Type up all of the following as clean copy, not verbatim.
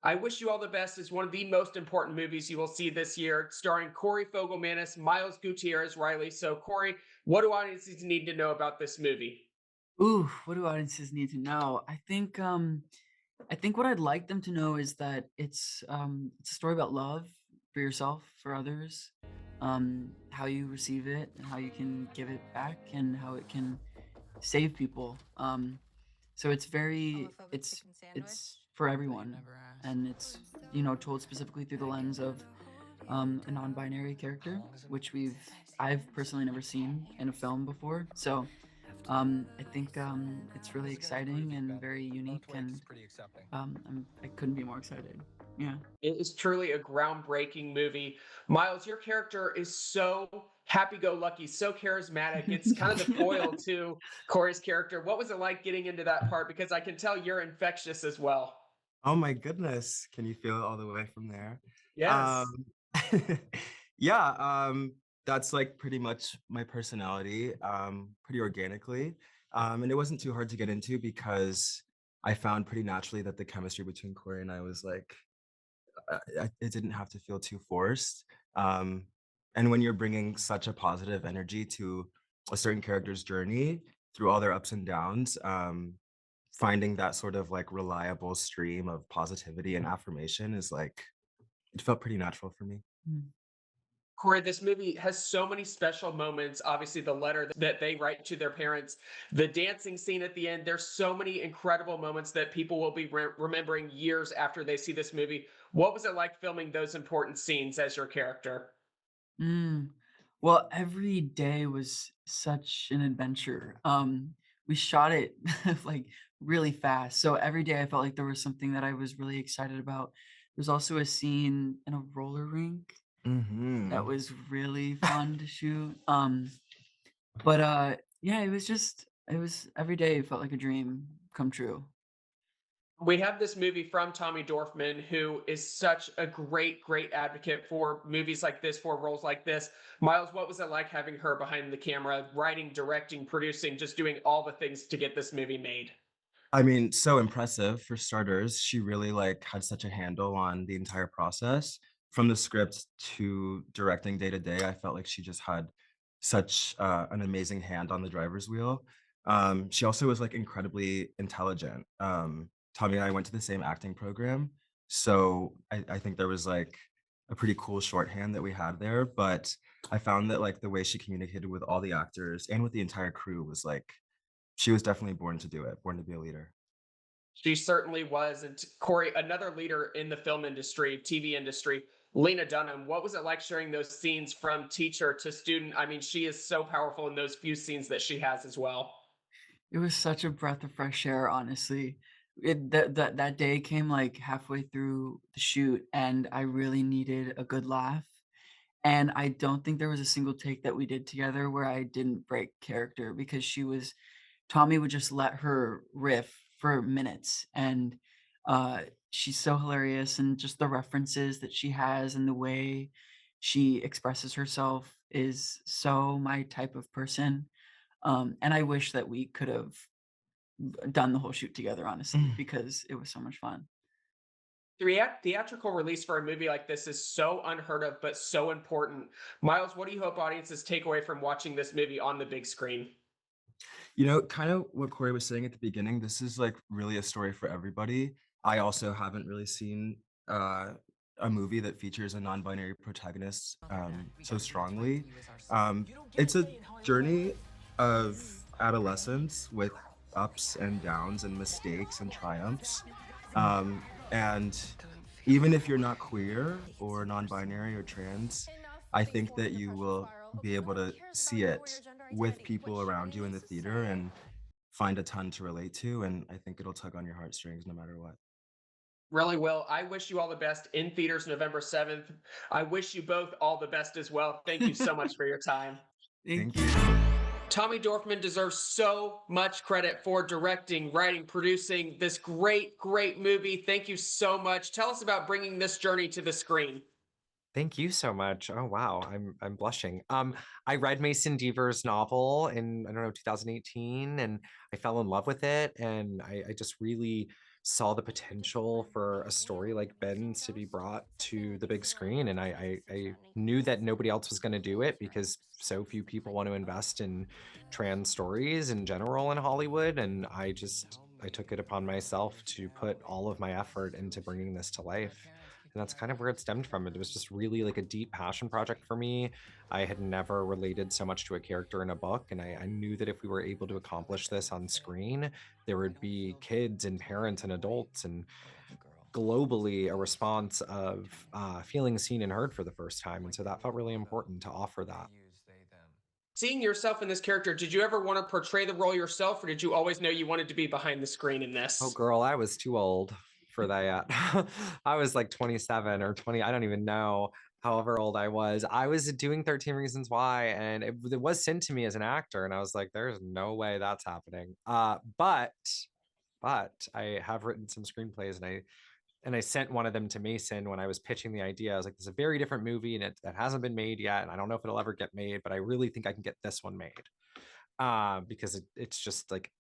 I Wish You All the Best is one of the most important movies you will see this year, starring Corey Fogelmanis, Miles Gutierrez-Riley. So, Corey, what do audiences need to know about this movie? Ooh, what do audiences need to know? I think what I'd like them to know is that it's a story about love for yourself, for others, how you receive it and how you can give it back and how it can save people. So it's for everyone, and it's told specifically through the lens of a non-binary character, which I've personally never seen in a film before. So I think it's really exciting and very unique, and I couldn't be more excited. Yeah. It is truly a groundbreaking movie. Miles, your character is so happy go lucky, so charismatic. It's kind of the foil to Corey's character. What was it like getting into that part? Because I can tell you're infectious as well. Oh my goodness. Can you feel it all the way from there? Um, Yes. yeah, that's like pretty much my personality, pretty organically. And it wasn't too hard to get into because I found pretty naturally that the chemistry between Corey and I was like, it didn't have to feel too forced. Um, and when you're bringing such a positive energy to a certain character's journey through all their ups and downs, finding that sort of like reliable stream of positivity and affirmation is like it felt pretty natural for me. Mm. Corey, this movie has so many special moments. Obviously, the letter that they write to their parents, the dancing scene at the end. There's so many incredible moments that people will be remembering years after they see this movie. What was it like filming those important scenes as your character? Mm. Well, every day was such an adventure. We shot it like really fast. So every day I felt like there was something that I was really excited about. There's also a scene in a roller rink that Mhm. was really fun to shoot. But yeah, it was every day felt like a dream come true. We have this movie from Tommy Dorfman, who is such a great advocate for movies like this, for roles like this. Miles, what was it like having her behind the camera, writing, directing, producing, just doing all the things to get this movie made? I mean, so impressive for starters. She really like had such a handle on the entire process from the script to directing day to day. I felt like she just had such an amazing hand on the driver's wheel. She also was like incredibly intelligent. Tommy and I went to the same acting program, so I think there was like a pretty cool shorthand that we had there. But I found that like the way she communicated with all the actors and with the entire crew was like she was definitely born to do it, born to be a leader. She certainly was. And Corey, another leader in the film industry, TV industry, Lena Dunham, what was it like sharing those scenes from teacher to student? I mean, she is so powerful in those few scenes that she has as well. It was such a breath of fresh air, honestly. That day came like halfway through the shoot, and I really needed a good laugh. And I don't think there was a single take that we did together where I didn't break character because Tommy would just let her riff for minutes, and, she's so hilarious, and just the references that she has and the way she expresses herself is so my type of person, and I wish that we could have done the whole shoot together, honestly, because it was so much fun. The theatrical release for a movie like this is so unheard of, but so important. Miles, what do you hope audiences take away from watching this movie on the big screen? You know, kind of what Corey was saying at the beginning, this is like really a story for everybody. I also haven't really seen a movie that features a non-binary protagonist so strongly. It's a journey of adolescence with ups and downs and mistakes and triumphs. And even if you're not queer or non-binary or trans, I think that you will be able to see it with people around you in the theater and find a ton to relate to, and I think it'll tug on your heartstrings no matter what. Really will. I wish you all the best in theaters November 7th. I wish you both all the best as well. Thank you so much for your time. Thank Thank you. you. Tommy Dorfman deserves so much credit for directing, writing, producing this great movie. Thank you so much. Tell us about bringing this journey to the screen. Thank you so much. Oh wow, I'm blushing. I read Mason Deaver's novel in I don't know 2018, and I fell in love with it, and I just really saw the potential for a story like Ben's to be brought to the big screen. And I knew that nobody else was going to do it because so few people want to invest in trans stories in general in Hollywood. And I took it upon myself to put all of my effort into bringing this to life. And that's kind of where it stemmed from. It was just really like a deep passion project for me. I had never related so much to a character in a book. And I knew that if we were able to accomplish this on screen, there would be kids and parents and adults and globally a response of feeling seen and heard for the first time. And so that felt really important to offer that. Seeing yourself in this character, did you ever want to portray the role yourself, or did you always know you wanted to be behind the screen in Oh, this? girl, I was too old for that. I was like 27 or 20. I don't even know however old I was. I was doing 13 Reasons Why, and it was sent to me as an actor. And I was like, there's no way that's happening. But I have written some screenplays and I sent one of them to Mason when I was pitching the idea. I was like, "This is a very different movie, and that hasn't been made yet, and I don't know if it'll ever get made, but I really think I can get this one made." Because it's just like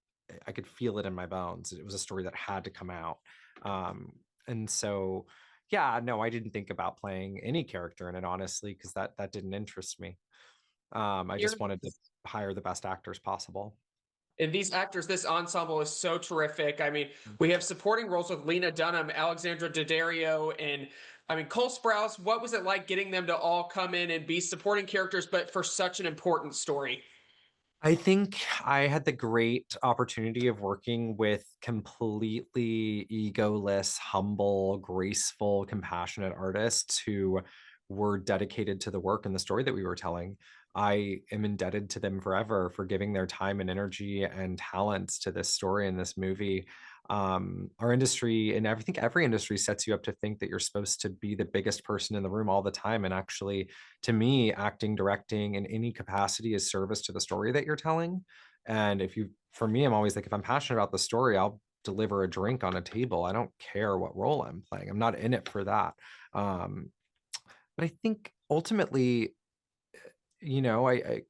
I could feel it in my bones. It was a story that had to come out, um, and so yeah, no, I didn't think about playing any character in it honestly, because that didn't interest me. I Here, just wanted to hire the best actors possible. and these actors, this ensemble is so terrific. I mean, we have supporting roles with Lena Dunham, Alexandra Daddario, and I mean, Cole Sprouse. What was it like getting them to all come in and be supporting characters, but for such an important story? I think I had the great opportunity of working with completely egoless, humble, graceful, compassionate artists who were dedicated to the work and the story that we were telling. I am indebted to them forever for giving their time and energy and talents to this story and this movie. Our industry, and I think every industry, sets you up to think that you're supposed to be the biggest person in the room all the time. And actually, to me, acting, directing in any capacity is service to the story that you're telling. And for me, I'm always like, if I'm passionate about the story, I'll deliver a drink on a table. I don't care what role I'm playing. I'm not in it for that. Um, but I think ultimately,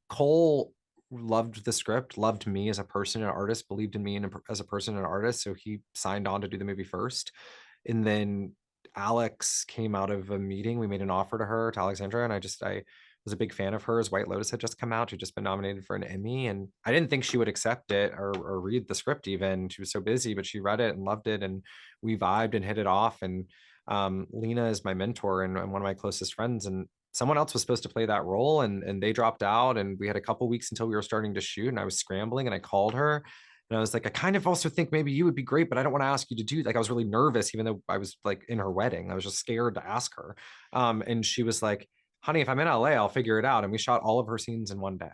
Cole loved the script, loved me as a person and artist, believed in me as a person and artist. So he signed on to do the movie first. And then Alex came out of a meeting. We made an offer to her, to Alexandra, and I was a big fan of hers. White Lotus had just come out. She'd just been nominated for an Emmy, and I didn't think she would accept it or read the script even. She was so busy, but she read it and loved it, and we vibed and hit it off. And Lena is my mentor and one of my closest friends, and someone else was supposed to play that role, and they dropped out, and we had a couple weeks until we were starting to shoot, and I was scrambling, and I called her and I was like, I kind of also think maybe you would be great, but I don't want to ask you to do, like, I was really nervous, even though I was like in her wedding. I was just scared to ask her. And she was like, honey, if I'm in LA, I'll figure it out. And we shot all of her scenes in one day.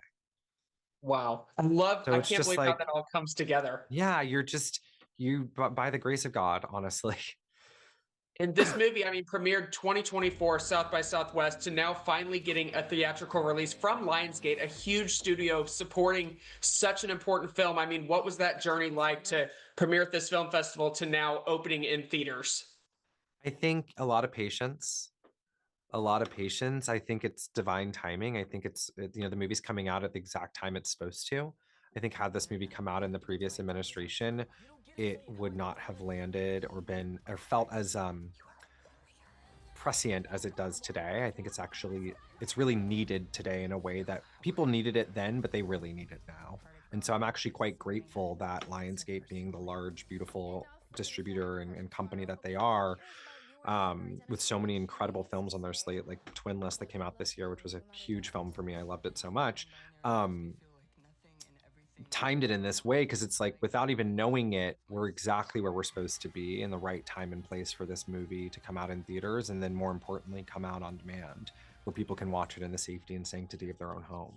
Wow, So I it's can't just believe how like, that all comes together. yeah, by the grace of God, honestly. And this movie, I mean, premiered 2024 South by Southwest to now finally getting a theatrical release from Lionsgate, a huge studio supporting such an important film. I mean, what was that journey like to premiere at this film festival to now opening in theaters? I think a lot of patience. A lot of patience. I think it's divine timing. I think the movie's coming out at the exact time it's supposed to. I think had this movie come out in the previous administration, it would not have landed or been or felt as prescient as it does today. I think it's really needed today in a way that people needed it then, but they really need it now. And so I'm actually quite grateful that Lionsgate, being the large, beautiful distributor and company that they are, with so many incredible films on their slate, like Twin List that came out this year, which was a huge film for me. I loved it so much. Um, Timed it in this way because it's like, without even knowing it, we're exactly where we're supposed to be in the right time and place for this movie to come out in theaters, and then more importantly, come out on demand where people can watch it in the safety and sanctity of their own home.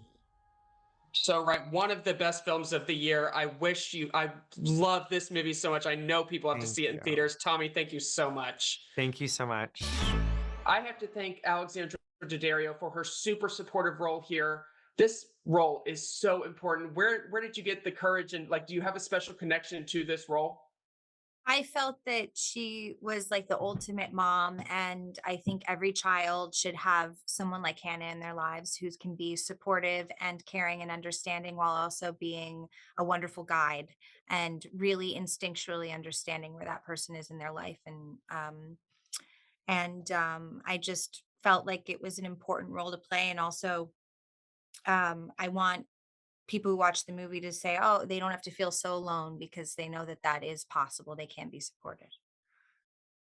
So, right, one of the best films of the year. I love this movie so much. I know people have to Thank see it in you. theaters. Tommy, thank you so much. Thank you so much. I have to thank Alexandra Daddario for her super supportive role here. This role is so important. Where did you get the courage, and like, do you have a special connection to this role? I felt that she was like the ultimate mom, and I think every child should have someone like Hannah in their lives who can be supportive and caring and understanding while also being a wonderful guide and really instinctually understanding where that person is in their life. And I just felt like it was an important role to play. And also, I want people who watch the movie to say, oh, they don't have to feel so alone because they know that that is possible. They can be supported.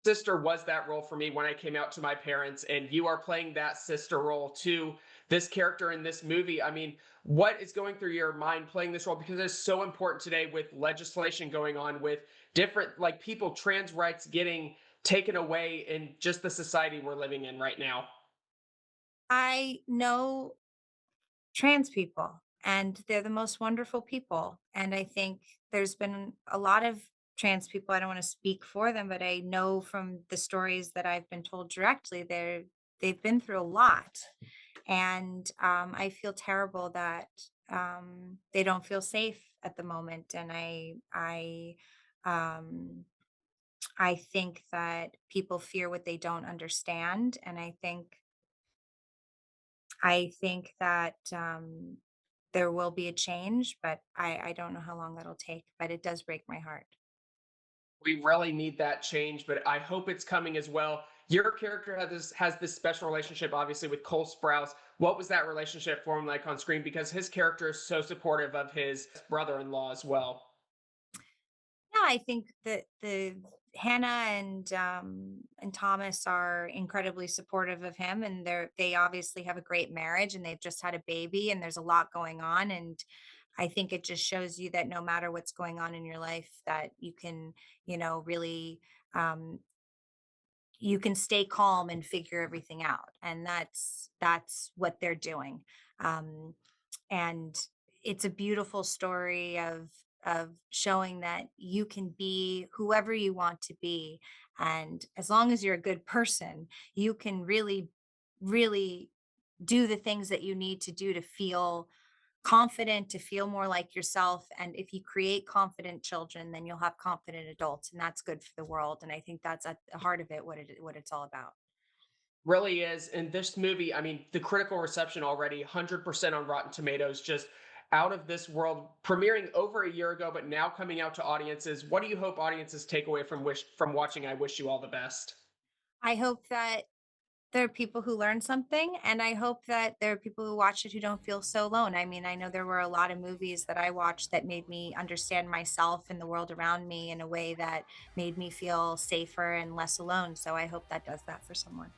Sister was that role for me when I came out to my parents, and you are playing that sister role to this character in this movie. I mean, what is going through your mind playing this role? Because it's so important today with legislation going on, with different like people, trans rights getting taken away in just the society we're living in right now. I know trans people, and they're the most wonderful people. And I think there's been a lot of trans people. I don't want to speak for them, but I know from the stories that I've been told directly, they've been through a lot. And I feel terrible that they don't feel safe at the moment. And um, I think that people fear what they don't understand, and I think that there will be a change, but I don't know how long that'll take. But it does break my heart. We really need that change, but I hope it's coming as well. Your character has this special relationship, obviously, with Cole Sprouse. What was that relationship for him like on screen? Because his character is so supportive of his brother-in-law as well. Yeah, I think that the Hannah and Thomas are incredibly supportive of him, and they obviously have a great marriage, and they've just had a baby, and there's a lot going on. And I think it just shows you that no matter what's going on in your life, that you can, really, um, you can stay calm and figure everything out. And that's what they're doing. Um, and it's a beautiful story of showing that you can be whoever you want to be, and as long as you're a good person, you can really do the things that you need to do to feel confident, to feel more like yourself. And if you create confident children, then you'll have confident adults, and that's good for the world. And I think that's at the heart of it, what it's all about. Really is. And this movie, I mean, the critical reception already 100% on Rotten Tomatoes, just out of this world, premiering over a year ago, but now coming out to audiences. What do you hope audiences take away from watching I Wish You All the Best? I hope that there are people who learn something, and I hope that there are people who watch it who don't feel so alone. I mean, I know there were a lot of movies that I watched that made me understand myself and the world around me in a way that made me feel safer and less alone. So I hope that does that for someone.